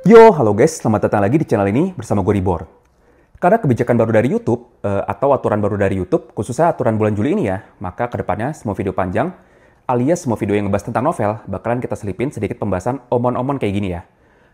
Yo, halo guys, selamat datang lagi di channel ini bersama gue Ribor. Karena kebijakan baru dari YouTube, atau aturan baru dari YouTube, khususnya aturan bulan Juli ini ya, maka kedepannya semua video panjang, alias semua video yang ngebahas tentang novel, bakalan kita selipin sedikit pembahasan omon-omon kayak gini ya.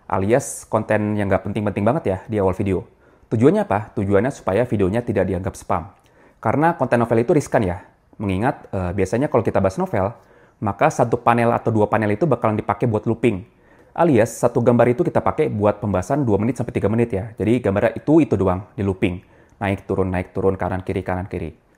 Alias konten yang nggak penting-penting banget ya di awal video. Tujuannya apa? Tujuannya supaya videonya tidak dianggap spam. Karena konten novel itu riskan ya. Mengingat biasanya kalau kita bahas novel, maka satu panel atau dua panel itu bakalan dipakai buat looping. Alias, satu gambar itu kita pakai buat pembahasan 2 menit sampai 3 menit ya. Jadi gambarnya itu doang, di looping. Naik, turun, kanan, kiri.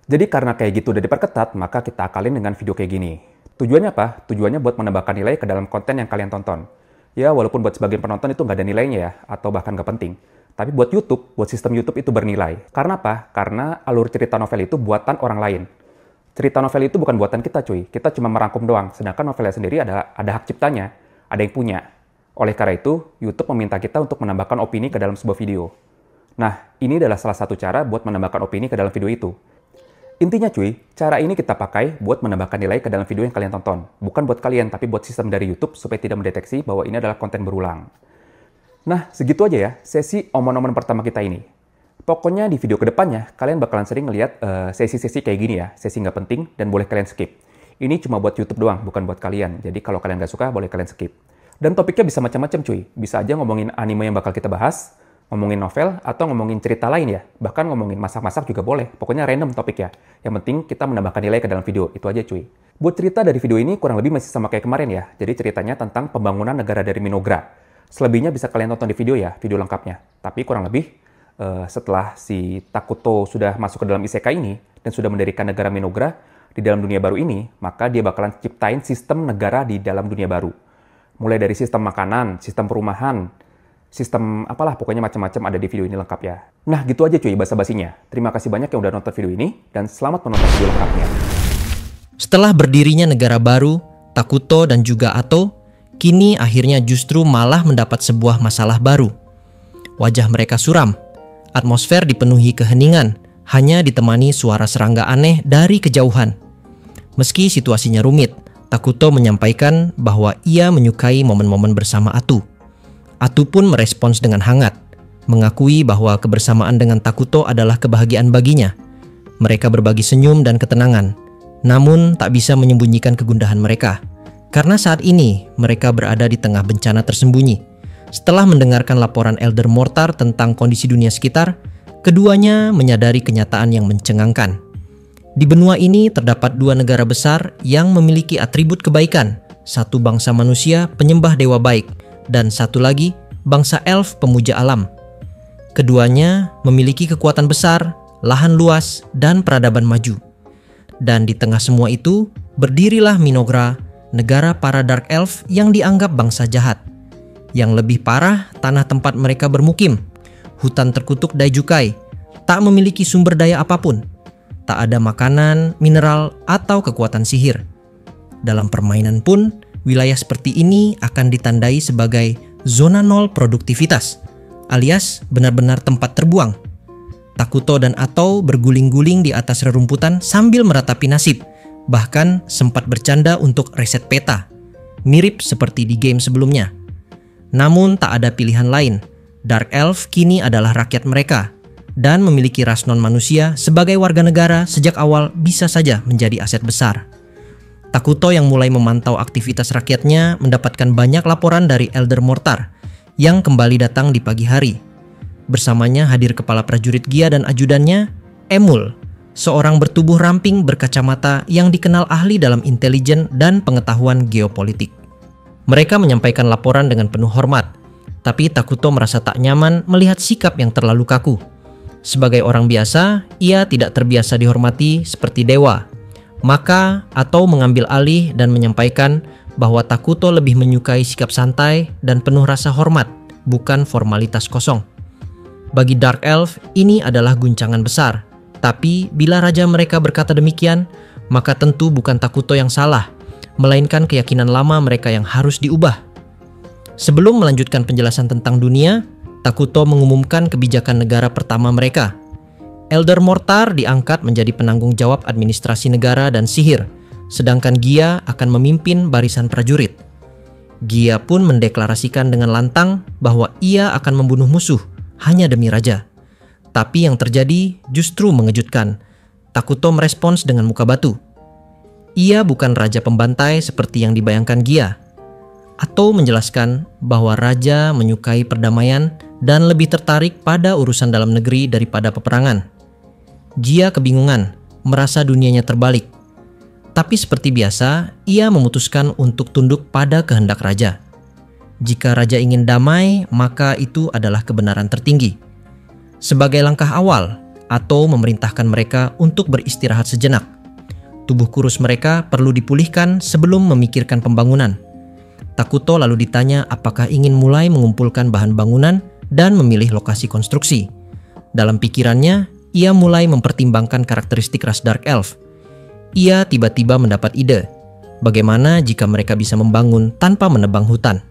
Jadi karena kayak gitu udah diperketat, maka kita akalin dengan video kayak gini. Tujuannya apa? Tujuannya buat menambahkan nilai ke dalam konten yang kalian tonton. Ya, walaupun buat sebagian penonton itu nggak ada nilainya ya, atau bahkan nggak penting. Tapi buat YouTube, buat sistem YouTube itu bernilai. Karena apa? Karena alur cerita novel itu buatan orang lain. Cerita novel itu bukan buatan kita cuy. Kita cuma merangkum doang. Sedangkan novelnya sendiri ada hak ciptanya. Ada yang punya. Oleh karena itu, YouTube meminta kita untuk menambahkan opini ke dalam sebuah video. Nah, ini adalah salah satu cara buat menambahkan opini ke dalam video itu. Intinya cuy, cara ini kita pakai buat menambahkan nilai ke dalam video yang kalian tonton. Bukan buat kalian, tapi buat sistem dari YouTube supaya tidak mendeteksi bahwa ini adalah konten berulang. Nah, segitu aja ya, sesi omon-omon pertama kita ini. Pokoknya di video kedepannya, kalian bakalan sering ngeliat sesi-sesi kayak gini ya, sesi nggak penting dan boleh kalian skip. Ini cuma buat YouTube doang, bukan buat kalian. Jadi kalau kalian nggak suka, boleh kalian skip. Dan topiknya bisa macam-macam cuy. Bisa aja ngomongin anime yang bakal kita bahas, ngomongin novel, atau ngomongin cerita lain ya. Bahkan ngomongin masak-masak juga boleh. Pokoknya random topik ya. Yang penting kita menambahkan nilai ke dalam video. Itu aja cuy. Buat cerita dari video ini kurang lebih masih sama kayak kemarin ya. Jadi ceritanya tentang pembangunan negara dari Minogra. Selebihnya bisa kalian tonton di video ya, video lengkapnya. Tapi kurang lebih setelah si Takuto sudah masuk ke dalam isekai ini dan sudah mendirikan negara Minogra di dalam dunia baru ini, maka dia bakalan ciptain sistem negara di dalam dunia baru. Mulai dari sistem makanan, sistem perumahan, sistem apalah, pokoknya macam-macam ada di video ini lengkap ya. Nah, gitu aja cuy basa-basinya. Terima kasih banyak yang udah nonton video ini, dan selamat menonton video lengkapnya. Setelah berdirinya negara baru, Takuto dan juga Ato, kini akhirnya justru malah mendapat sebuah masalah baru. Wajah mereka suram, atmosfer dipenuhi keheningan, hanya ditemani suara serangga aneh dari kejauhan. Meski situasinya rumit, Takuto menyampaikan bahwa ia menyukai momen-momen bersama Atu. Atu pun merespons dengan hangat, mengakui bahwa kebersamaan dengan Takuto adalah kebahagiaan baginya. Mereka berbagi senyum dan ketenangan, namun tak bisa menyembunyikan kegundahan mereka. Karena saat ini mereka berada di tengah bencana tersembunyi. Setelah mendengarkan laporan Elder Mortar tentang kondisi dunia sekitar, keduanya menyadari kenyataan yang mencengangkan. Di benua ini terdapat dua negara besar yang memiliki atribut kebaikan. Satu bangsa manusia penyembah dewa baik, dan satu lagi bangsa elf pemuja alam. Keduanya memiliki kekuatan besar, lahan luas, dan peradaban maju. Dan di tengah semua itu, berdirilah Minogra, negara para Dark Elf yang dianggap bangsa jahat. Yang lebih parah, tanah tempat mereka bermukim, hutan terkutuk Daijukai, tak memiliki sumber daya apapun. Tak ada makanan, mineral, atau kekuatan sihir. Dalam permainan pun, wilayah seperti ini akan ditandai sebagai zona nol produktivitas, alias benar-benar tempat terbuang. Takuto dan Ato berguling-guling di atas rerumputan sambil meratapi nasib, bahkan sempat bercanda untuk reset peta, mirip seperti di game sebelumnya. Namun tak ada pilihan lain, Dark Elf kini adalah rakyat mereka, dan memiliki ras non-manusia sebagai warga negara sejak awal bisa saja menjadi aset besar. Takuto yang mulai memantau aktivitas rakyatnya mendapatkan banyak laporan dari Elder Mortar yang kembali datang di pagi hari. Bersamanya hadir kepala prajurit Gia dan ajudannya, Emul, seorang bertubuh ramping berkacamata yang dikenal ahli dalam intelijen dan pengetahuan geopolitik. Mereka menyampaikan laporan dengan penuh hormat, tapi Takuto merasa tak nyaman melihat sikap yang terlalu kaku. Sebagai orang biasa, ia tidak terbiasa dihormati seperti dewa. Maka, Ato mengambil alih dan menyampaikan bahwa Takuto lebih menyukai sikap santai dan penuh rasa hormat, bukan formalitas kosong. Bagi Dark Elf, ini adalah guncangan besar. Tapi, bila raja mereka berkata demikian, maka tentu bukan Takuto yang salah, melainkan keyakinan lama mereka yang harus diubah. Sebelum melanjutkan penjelasan tentang dunia, Takuto mengumumkan kebijakan negara pertama mereka. Elder Mortar diangkat menjadi penanggung jawab administrasi negara dan sihir, sedangkan Gia akan memimpin barisan prajurit. Gia pun mendeklarasikan dengan lantang bahwa ia akan membunuh musuh hanya demi raja. Tapi yang terjadi justru mengejutkan. Takuto merespons dengan muka batu. Ia bukan raja pembantai seperti yang dibayangkan Gia. Atau menjelaskan bahwa raja menyukai perdamaian dan lebih tertarik pada urusan dalam negeri daripada peperangan. Gia kebingungan, merasa dunianya terbalik. Tapi seperti biasa, ia memutuskan untuk tunduk pada kehendak raja. Jika raja ingin damai, maka itu adalah kebenaran tertinggi. Sebagai langkah awal, Atau memerintahkan mereka untuk beristirahat sejenak. Tubuh kurus mereka perlu dipulihkan sebelum memikirkan pembangunan. Takuto lalu ditanya apakah ingin mulai mengumpulkan bahan bangunan dan memilih lokasi konstruksi. Dalam pikirannya, ia mulai mempertimbangkan karakteristik ras Dark Elf. Ia tiba-tiba mendapat ide, bagaimana jika mereka bisa membangun tanpa menebang hutan.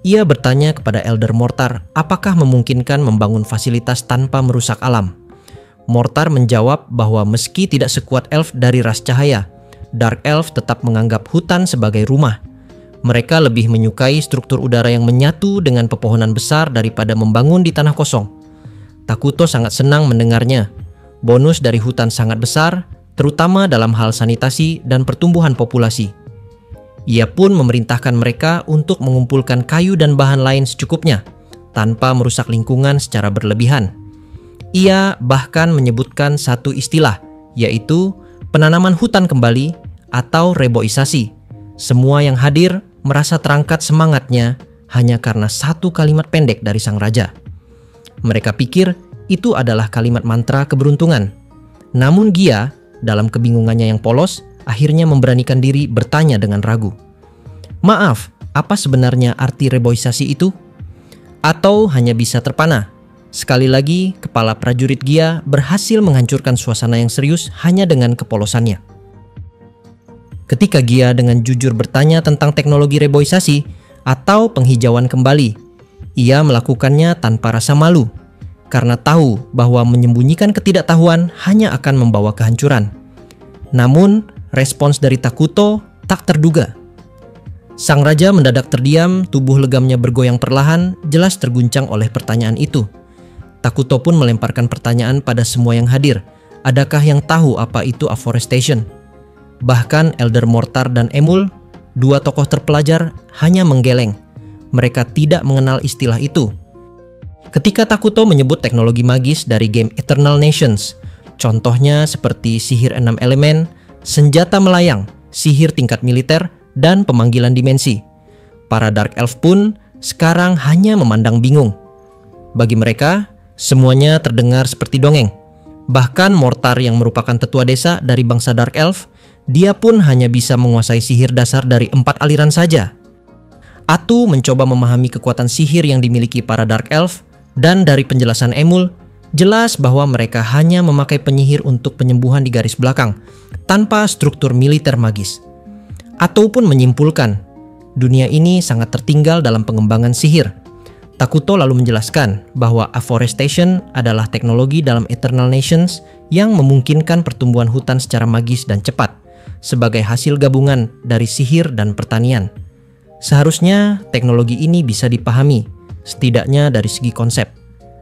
Ia bertanya kepada Elder Mortar apakah memungkinkan membangun fasilitas tanpa merusak alam. Mortar menjawab bahwa meski tidak sekuat elf dari ras cahaya, Dark Elf tetap menganggap hutan sebagai rumah. Mereka lebih menyukai struktur udara yang menyatu dengan pepohonan besar daripada membangun di tanah kosong. Takuto sangat senang mendengarnya. Bonus dari hutan sangat besar, terutama dalam hal sanitasi dan pertumbuhan populasi. Ia pun memerintahkan mereka untuk mengumpulkan kayu dan bahan lain secukupnya, tanpa merusak lingkungan secara berlebihan. Ia bahkan menyebutkan satu istilah, yaitu penanaman hutan kembali atau reboisasi. Semua yang hadir merasa terangkat semangatnya hanya karena satu kalimat pendek dari sang raja. Mereka pikir itu adalah kalimat mantra keberuntungan. Namun Gia, dalam kebingungannya yang polos, akhirnya memberanikan diri bertanya dengan ragu. Maaf, apa sebenarnya arti reboisasi itu? Atau hanya bisa terpana? Sekali lagi, kepala prajurit Gia berhasil menghancurkan suasana yang serius hanya dengan kepolosannya. Ketika Gia dengan jujur bertanya tentang teknologi reboisasi atau penghijauan kembali, ia melakukannya tanpa rasa malu, karena tahu bahwa menyembunyikan ketidaktahuan hanya akan membawa kehancuran. Namun, respons dari Takuto tak terduga. Sang raja mendadak terdiam, tubuh legamnya bergoyang perlahan, jelas terguncang oleh pertanyaan itu. Takuto pun melemparkan pertanyaan pada semua yang hadir. Adakah yang tahu apa itu afforestation? Bahkan Elder Mortar dan Emul, dua tokoh terpelajar, hanya menggeleng. Mereka tidak mengenal istilah itu. Ketika Takuto menyebut teknologi magis dari game Eternal Nations, contohnya seperti sihir 6 elemen, senjata melayang, sihir tingkat militer, dan pemanggilan dimensi, para Dark Elf pun sekarang hanya memandang bingung. Bagi mereka, semuanya terdengar seperti dongeng. Bahkan Mortar yang merupakan tetua desa dari bangsa Dark Elf, dia pun hanya bisa menguasai sihir dasar dari 4 aliran saja. Atu mencoba memahami kekuatan sihir yang dimiliki para Dark Elf, dan dari penjelasan Emul, jelas bahwa mereka hanya memakai penyihir untuk penyembuhan di garis belakang, tanpa struktur militer magis. Atu pun menyimpulkan, dunia ini sangat tertinggal dalam pengembangan sihir. Takuto lalu menjelaskan bahwa afforestation adalah teknologi dalam Eternal Nations yang memungkinkan pertumbuhan hutan secara magis dan cepat, sebagai hasil gabungan dari sihir dan pertanian. Seharusnya teknologi ini bisa dipahami, setidaknya dari segi konsep.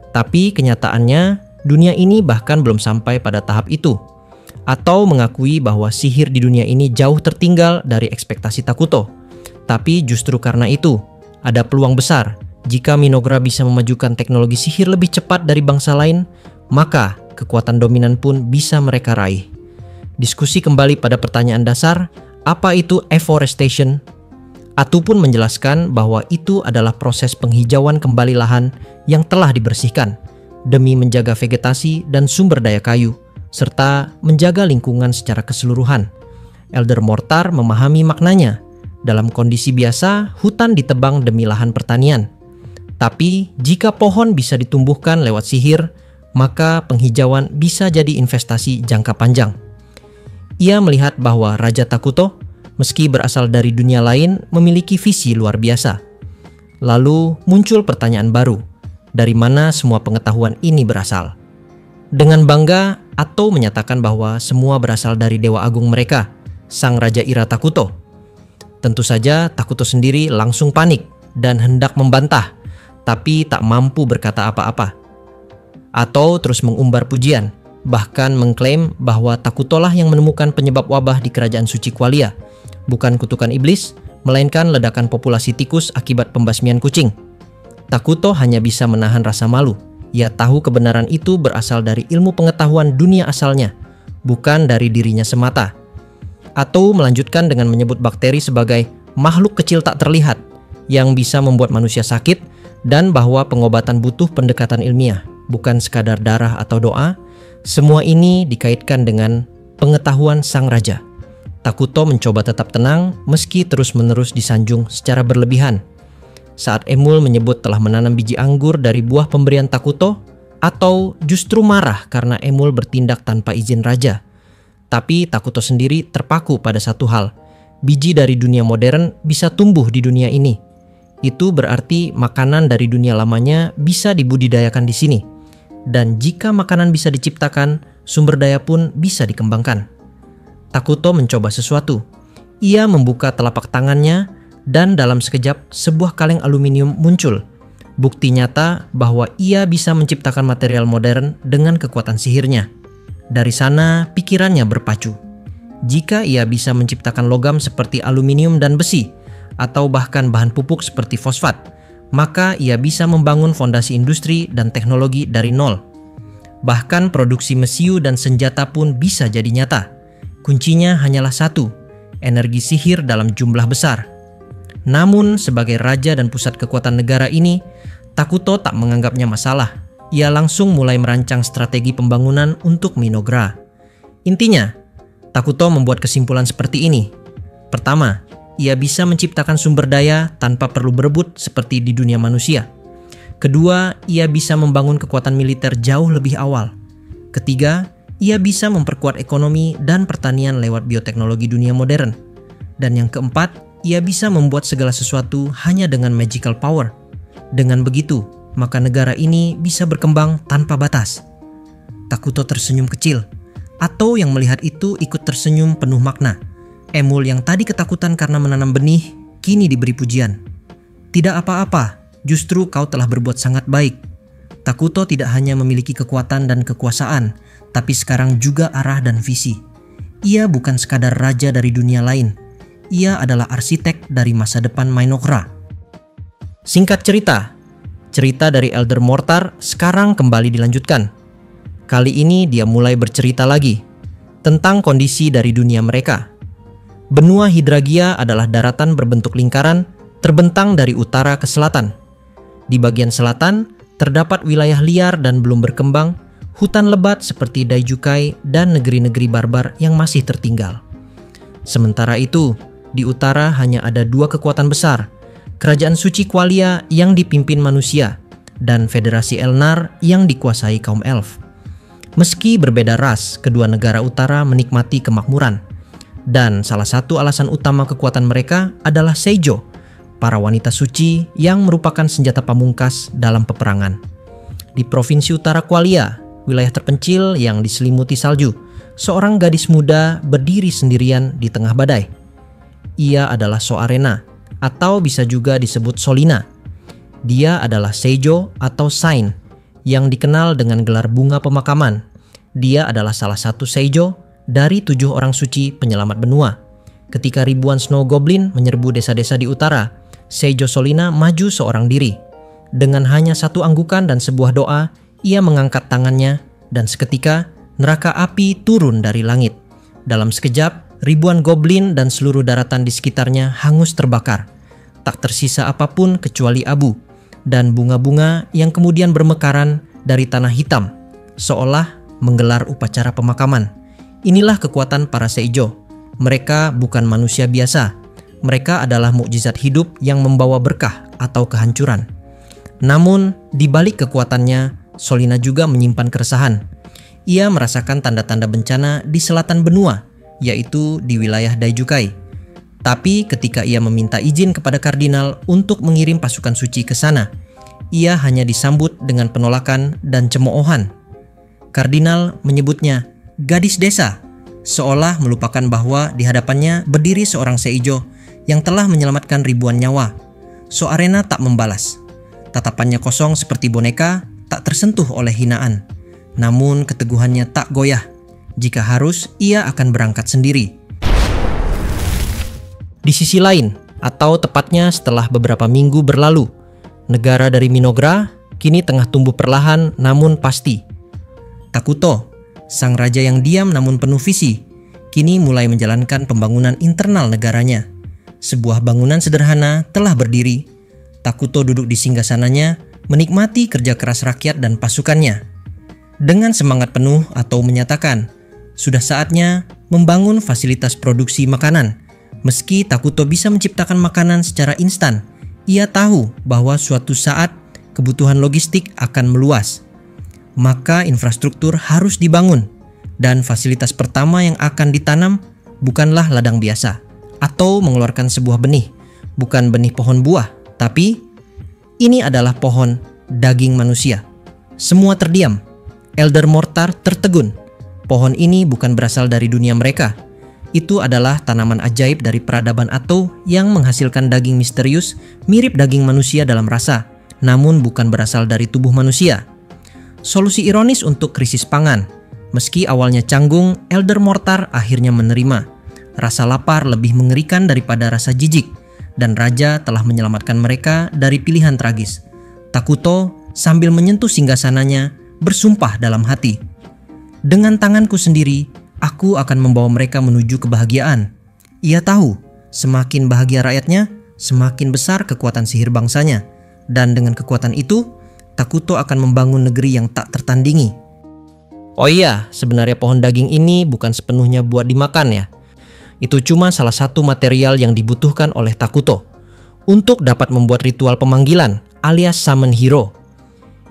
Tapi kenyataannya, dunia ini bahkan belum sampai pada tahap itu, atau mengakui bahwa sihir di dunia ini jauh tertinggal dari ekspektasi Takuto. Tapi justru karena itu, ada peluang besar. Jika Minogra bisa memajukan teknologi sihir lebih cepat dari bangsa lain, maka kekuatan dominan pun bisa mereka raih. Diskusi kembali pada pertanyaan dasar, apa itu afforestation? Atu pun menjelaskan bahwa itu adalah proses penghijauan kembali lahan yang telah dibersihkan demi menjaga vegetasi dan sumber daya kayu, serta menjaga lingkungan secara keseluruhan. Elder Mortar memahami maknanya. Dalam kondisi biasa, hutan ditebang demi lahan pertanian. Tapi jika pohon bisa ditumbuhkan lewat sihir, maka penghijauan bisa jadi investasi jangka panjang. Ia melihat bahwa Raja Takuto, meski berasal dari dunia lain, memiliki visi luar biasa. Lalu muncul pertanyaan baru, dari mana semua pengetahuan ini berasal? Dengan bangga, Atau menyatakan bahwa semua berasal dari Dewa Agung mereka, Sang Raja Ira Takuto. Tentu saja Takuto sendiri langsung panik dan hendak membantah, tapi tak mampu berkata apa-apa. Atau terus mengumbar pujian, bahkan mengklaim bahwa Takutolah yang menemukan penyebab wabah di kerajaan suci Qualia, bukan kutukan iblis, melainkan ledakan populasi tikus akibat pembasmian kucing. Takuto hanya bisa menahan rasa malu. Ia tahu kebenaran itu berasal dari ilmu pengetahuan dunia asalnya, bukan dari dirinya semata. Atau melanjutkan dengan menyebut bakteri sebagai makhluk kecil tak terlihat yang bisa membuat manusia sakit, dan bahwa pengobatan butuh pendekatan ilmiah, bukan sekadar darah atau doa. Semua ini dikaitkan dengan pengetahuan sang raja. Takuto mencoba tetap tenang meski terus-menerus disanjung secara berlebihan. Saat Emul menyebut telah menanam biji anggur dari buah pemberian Takuto, atau justru marah karena Emul bertindak tanpa izin raja. Tapi Takuto sendiri terpaku pada satu hal, biji dari dunia modern bisa tumbuh di dunia ini. Itu berarti makanan dari dunia lamanya bisa dibudidayakan di sini. Dan jika makanan bisa diciptakan, sumber daya pun bisa dikembangkan. Takuto mencoba sesuatu. Ia membuka telapak tangannya dan dalam sekejap sebuah kaleng aluminium muncul. Bukti nyata bahwa ia bisa menciptakan material modern dengan kekuatan sihirnya. Dari sana pikirannya berpacu. Jika ia bisa menciptakan logam seperti aluminium dan besi, atau bahkan bahan pupuk seperti fosfat, maka ia bisa membangun fondasi industri dan teknologi dari nol. Bahkan produksi mesiu dan senjata pun bisa jadi nyata. Kuncinya hanyalah satu, energi sihir dalam jumlah besar. Namun sebagai raja dan pusat kekuatan negara ini, Takuto tak menganggapnya masalah. Ia langsung mulai merancang strategi pembangunan untuk Minogra. Intinya, Takuto membuat kesimpulan seperti ini. Pertama, ia bisa menciptakan sumber daya tanpa perlu berebut seperti di dunia manusia. Kedua, ia bisa membangun kekuatan militer jauh lebih awal. Ketiga, ia bisa memperkuat ekonomi dan pertanian lewat bioteknologi dunia modern. Dan yang keempat, ia bisa membuat segala sesuatu hanya dengan magical power. Dengan begitu, maka negara ini bisa berkembang tanpa batas. Takuto tersenyum kecil, atau yang melihat itu ikut tersenyum penuh makna. Emul yang tadi ketakutan karena menanam benih, kini diberi pujian. Tidak apa-apa, justru kau telah berbuat sangat baik. Takuto tidak hanya memiliki kekuatan dan kekuasaan, tapi sekarang juga arah dan visi. Ia bukan sekadar raja dari dunia lain. Ia adalah arsitek dari masa depan Minogra. Singkat cerita, cerita dari Elder Mortar sekarang kembali dilanjutkan. Kali ini dia mulai bercerita lagi tentang kondisi dari dunia mereka. Benua Hydragia adalah daratan berbentuk lingkaran terbentang dari utara ke selatan. Di bagian selatan terdapat wilayah liar dan belum berkembang, hutan lebat seperti Daijukai dan negeri-negeri barbar yang masih tertinggal. Sementara itu, di utara hanya ada dua kekuatan besar, Kerajaan Suci Qualia yang dipimpin manusia, dan Federasi Elnar yang dikuasai kaum elf. Meski berbeda ras, kedua negara utara menikmati kemakmuran. Dan salah satu alasan utama kekuatan mereka adalah Seijo, para wanita suci yang merupakan senjata pamungkas dalam peperangan. Di Provinsi Utara Qualia, wilayah terpencil yang diselimuti salju, seorang gadis muda berdiri sendirian di tengah badai. Ia adalah Soarena, atau bisa juga disebut Solina. Dia adalah Seijo atau Sain, yang dikenal dengan gelar bunga pemakaman. Dia adalah salah satu Seijo dari 7 orang suci penyelamat benua. Ketika ribuan Snow Goblin menyerbu desa-desa di utara, Seijo Solina maju seorang diri. Dengan hanya satu anggukan dan sebuah doa, ia mengangkat tangannya dan seketika neraka api turun dari langit. Dalam sekejap, ribuan goblin dan seluruh daratan di sekitarnya hangus terbakar. Tak tersisa apapun kecuali abu dan bunga-bunga yang kemudian bermekaran dari tanah hitam, seolah menggelar upacara pemakaman. Inilah kekuatan para Seijo. Mereka bukan manusia biasa. Mereka adalah mukjizat hidup yang membawa berkah atau kehancuran. Namun, di balik kekuatannya, Solina juga menyimpan keresahan. Ia merasakan tanda-tanda bencana di selatan benua, yaitu di wilayah Daijukai. Tapi ketika ia meminta izin kepada kardinal untuk mengirim pasukan suci ke sana, ia hanya disambut dengan penolakan dan cemoohan. Kardinal menyebutnya gadis desa, seolah melupakan bahwa di hadapannya berdiri seorang Seijo yang telah menyelamatkan ribuan nyawa. Soarena tak membalas. Tatapannya kosong seperti boneka, tak tersentuh oleh hinaan. Namun keteguhannya tak goyah. Jika harus, ia akan berangkat sendiri. Di sisi lain, atau tepatnya setelah beberapa minggu berlalu, negara dari Minogra kini tengah tumbuh perlahan namun pasti. Takuto, sang raja yang diam namun penuh visi, kini mulai menjalankan pembangunan internal negaranya. Sebuah bangunan sederhana telah berdiri. Takuto duduk di singgasananya, menikmati kerja keras rakyat dan pasukannya. Dengan semangat penuh atau menyatakan, sudah saatnya membangun fasilitas produksi makanan. Meski Takuto bisa menciptakan makanan secara instan, ia tahu bahwa suatu saat kebutuhan logistik akan meluas. Maka infrastruktur harus dibangun, dan fasilitas pertama yang akan ditanam bukanlah ladang biasa atau mengeluarkan sebuah benih, bukan benih pohon buah, tapi ini adalah pohon daging manusia. Semua terdiam. Elder Mortar tertegun. Pohon ini bukan berasal dari dunia mereka. Itu adalah tanaman ajaib dari peradaban Atau yang menghasilkan daging misterius mirip daging manusia dalam rasa, namun bukan berasal dari tubuh manusia. Solusi ironis untuk krisis pangan. Meski awalnya canggung, Elder Mortar akhirnya menerima. Rasa lapar lebih mengerikan daripada rasa jijik, dan raja telah menyelamatkan mereka dari pilihan tragis. Takuto sambil menyentuh singgasananya bersumpah dalam hati, dengan tanganku sendiri, aku akan membawa mereka menuju kebahagiaan. Ia tahu, semakin bahagia rakyatnya, semakin besar kekuatan sihir bangsanya. Dan dengan kekuatan itu, Takuto akan membangun negeri yang tak tertandingi. Oh iya, sebenarnya pohon daging ini bukan sepenuhnya buat dimakan ya. Itu cuma salah satu material yang dibutuhkan oleh Takuto untuk dapat membuat ritual pemanggilan alias summon hero.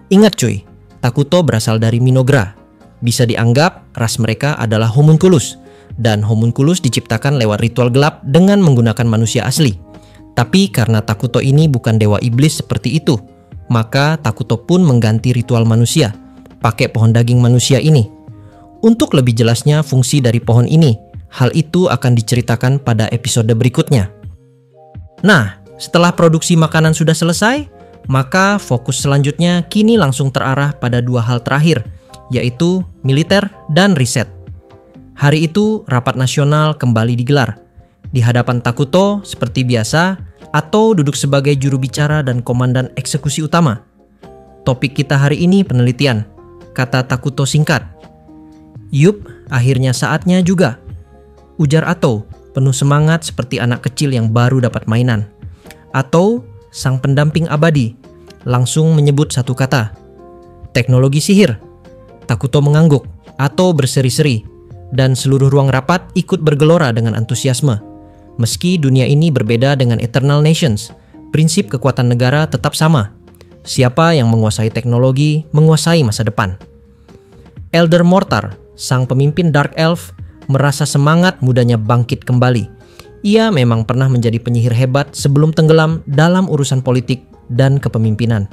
Ingat cuy, Takuto berasal dari Minogra. Bisa dianggap ras mereka adalah homunculus, dan homunculus diciptakan lewat ritual gelap dengan menggunakan manusia asli. Tapi karena Takuto ini bukan dewa iblis seperti itu, maka Takuto pun mengganti ritual manusia, pakai pohon daging manusia ini. Untuk lebih jelasnya fungsi dari pohon ini, hal itu akan diceritakan pada episode berikutnya. Nah, setelah produksi makanan sudah selesai, maka fokus selanjutnya kini langsung terarah pada dua hal terakhir, yaitu militer dan riset. Hari itu rapat nasional kembali digelar. Di hadapan Takuto seperti biasa, Atau duduk sebagai juru bicara dan komandan eksekusi utama. Topik kita hari ini penelitian, kata Takuto singkat. Yup, akhirnya saatnya juga, ujar Atau penuh semangat seperti anak kecil yang baru dapat mainan. Atau sang pendamping abadi langsung menyebut satu kata, teknologi sihir. Takuto mengangguk atau berseri-seri, dan seluruh ruang rapat ikut bergelora dengan antusiasme. Meski dunia ini berbeda dengan Eternal Nations, prinsip kekuatan negara tetap sama. Siapa yang menguasai teknologi, menguasai masa depan. Elder Mortar, sang pemimpin Dark Elf, merasa semangat mudanya bangkit kembali. Ia memang pernah menjadi penyihir hebat sebelum tenggelam dalam urusan politik dan kepemimpinan.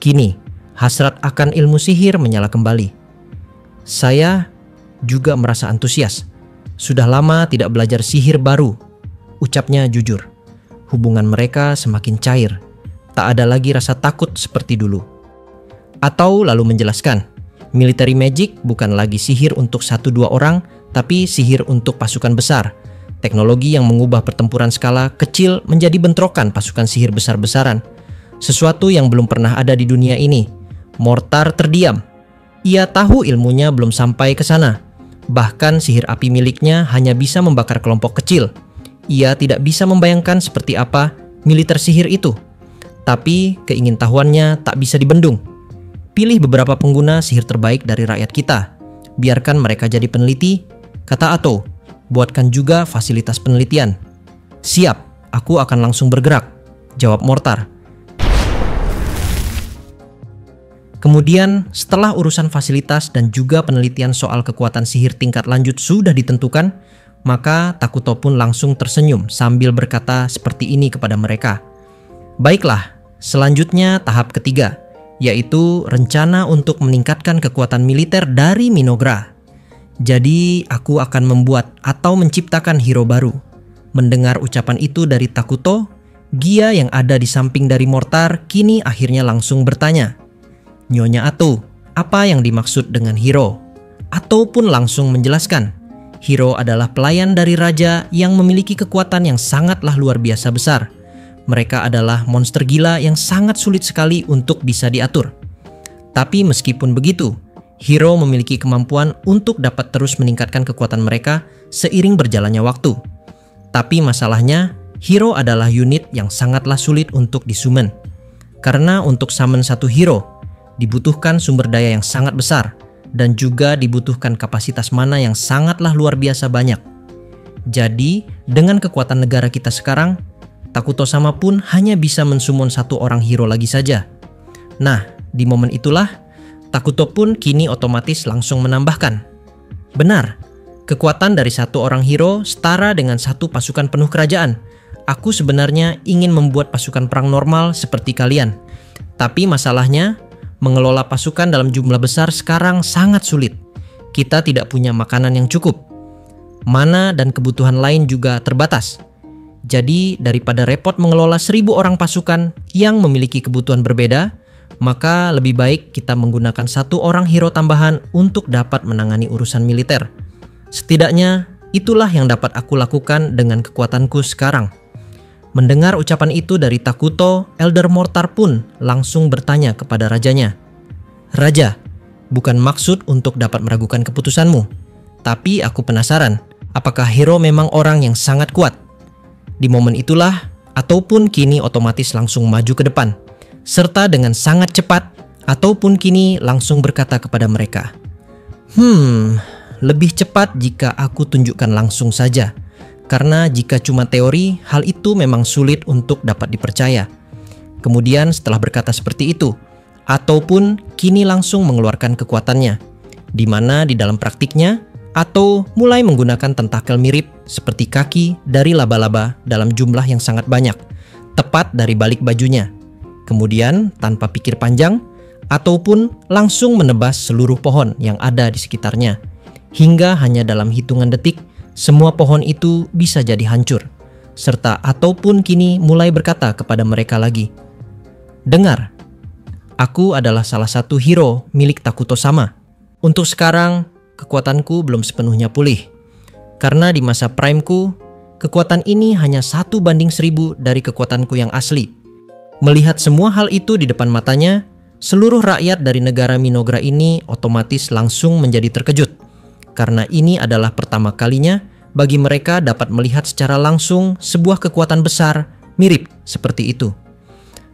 Kini, hasrat akan ilmu sihir menyala kembali. Saya juga merasa antusias. Sudah lama tidak belajar sihir baru, ucapnya jujur. Hubungan mereka semakin cair. Tak ada lagi rasa takut seperti dulu. Atau lalu menjelaskan, military magic bukan lagi sihir untuk 1-2 orang, tapi sihir untuk pasukan besar. Teknologi yang mengubah pertempuran skala kecil menjadi bentrokan pasukan sihir besar-besaran. Sesuatu yang belum pernah ada di dunia ini. Mortar terdiam. Ia tahu ilmunya belum sampai ke sana. Bahkan sihir api miliknya hanya bisa membakar kelompok kecil. Ia tidak bisa membayangkan seperti apa militer sihir itu. Tapi keingintahuannya tak bisa dibendung. Pilih beberapa pengguna sihir terbaik dari rakyat kita. Biarkan mereka jadi peneliti, kata Atau. Buatkan juga fasilitas penelitian. Siap, aku akan langsung bergerak, jawab Mortar. Kemudian, setelah urusan fasilitas dan juga penelitian soal kekuatan sihir tingkat lanjut sudah ditentukan, maka Takuto pun langsung tersenyum sambil berkata seperti ini kepada mereka. Baiklah, selanjutnya tahap ketiga, yaitu rencana untuk meningkatkan kekuatan militer dari Minogra. Jadi, aku akan membuat atau menciptakan hero baru. Mendengar ucapan itu dari Takuto, Gia yang ada di samping dari Mortar kini akhirnya langsung bertanya, "Nyonya Ato, apa yang dimaksud dengan Hiro?" Ato pun langsung menjelaskan, Hiro adalah pelayan dari raja yang memiliki kekuatan yang sangatlah luar biasa besar. Mereka adalah monster gila yang sangat sulit sekali untuk bisa diatur. Tapi meskipun begitu, Hiro memiliki kemampuan untuk dapat terus meningkatkan kekuatan mereka seiring berjalannya waktu. Tapi masalahnya, Hiro adalah unit yang sangatlah sulit untuk disummon. Karena untuk summon satu hero, dibutuhkan sumber daya yang sangat besar dan juga dibutuhkan kapasitas mana yang sangatlah luar biasa banyak. Jadi, dengan kekuatan negara kita sekarang, Takuto-sama pun hanya bisa mensummon satu orang hero lagi saja. Nah, di momen itulah, Takuto pun kini otomatis langsung menambahkan, "Benar, kekuatan dari satu orang hero setara dengan satu pasukan penuh kerajaan. Aku sebenarnya ingin membuat pasukan perang normal seperti kalian. Tapi masalahnya, mengelola pasukan dalam jumlah besar sekarang sangat sulit. Kita tidak punya makanan yang cukup. Mana dan kebutuhan lain juga terbatas. Jadi daripada repot mengelola 1.000 orang pasukan yang memiliki kebutuhan berbeda, maka lebih baik kita menggunakan satu orang hero tambahan untuk dapat menangani urusan militer. Setidaknya itulah yang dapat aku lakukan dengan kekuatanku sekarang." Mendengar ucapan itu dari Takuto, Elder Mortar pun langsung bertanya kepada rajanya, "Raja, bukan maksud untuk dapat meragukan keputusanmu, tapi aku penasaran, apakah Hiro memang orang yang sangat kuat?" Di momen itulah, ataupun kini otomatis langsung maju ke depan, serta dengan sangat cepat, ataupun kini langsung berkata kepada mereka, Lebih cepat jika aku tunjukkan langsung saja. Karena jika cuma teori, hal itu memang sulit untuk dapat dipercaya." Kemudian setelah berkata seperti itu, ataupun kini langsung mengeluarkan kekuatannya, di mana di dalam praktiknya, Ato mulai menggunakan tentakel mirip seperti kaki dari laba-laba dalam jumlah yang sangat banyak, tepat dari balik bajunya. Kemudian tanpa pikir panjang, Ato pun langsung menebas seluruh pohon yang ada di sekitarnya, hingga hanya dalam hitungan detik, semua pohon itu bisa jadi hancur. Serta Ato pun kini mulai berkata kepada mereka lagi, "Dengar, aku adalah salah satu hero milik Takuto-sama. Untuk sekarang, kekuatanku belum sepenuhnya pulih. Karena di masa primeku, kekuatan ini hanya 1:1000 dari kekuatanku yang asli." Melihat semua hal itu di depan matanya, seluruh rakyat dari negara Minogra ini otomatis langsung menjadi terkejut. Karena ini adalah pertama kalinya bagi mereka dapat melihat secara langsung sebuah kekuatan besar mirip seperti itu.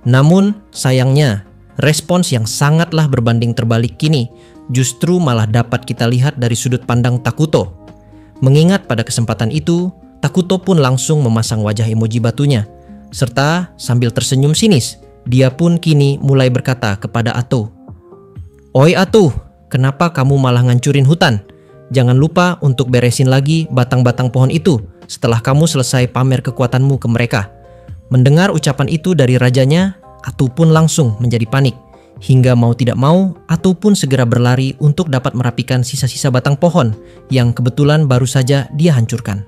Namun sayangnya, respons yang sangatlah berbanding terbalik kini justru malah dapat kita lihat dari sudut pandang Takuto. Mengingat pada kesempatan itu, Takuto pun langsung memasang wajah emoji batunya, serta sambil tersenyum sinis, dia pun kini mulai berkata kepada Ato, "Oi Ato, kenapa kamu malah ngancurin hutan? Jangan lupa untuk beresin lagi batang-batang pohon itu setelah kamu selesai pamer kekuatanmu ke mereka." Mendengar ucapan itu dari rajanya, Ato pun langsung menjadi panik. Hingga mau tidak mau, Ato pun segera berlari untuk dapat merapikan sisa-sisa batang pohon yang kebetulan baru saja dia hancurkan.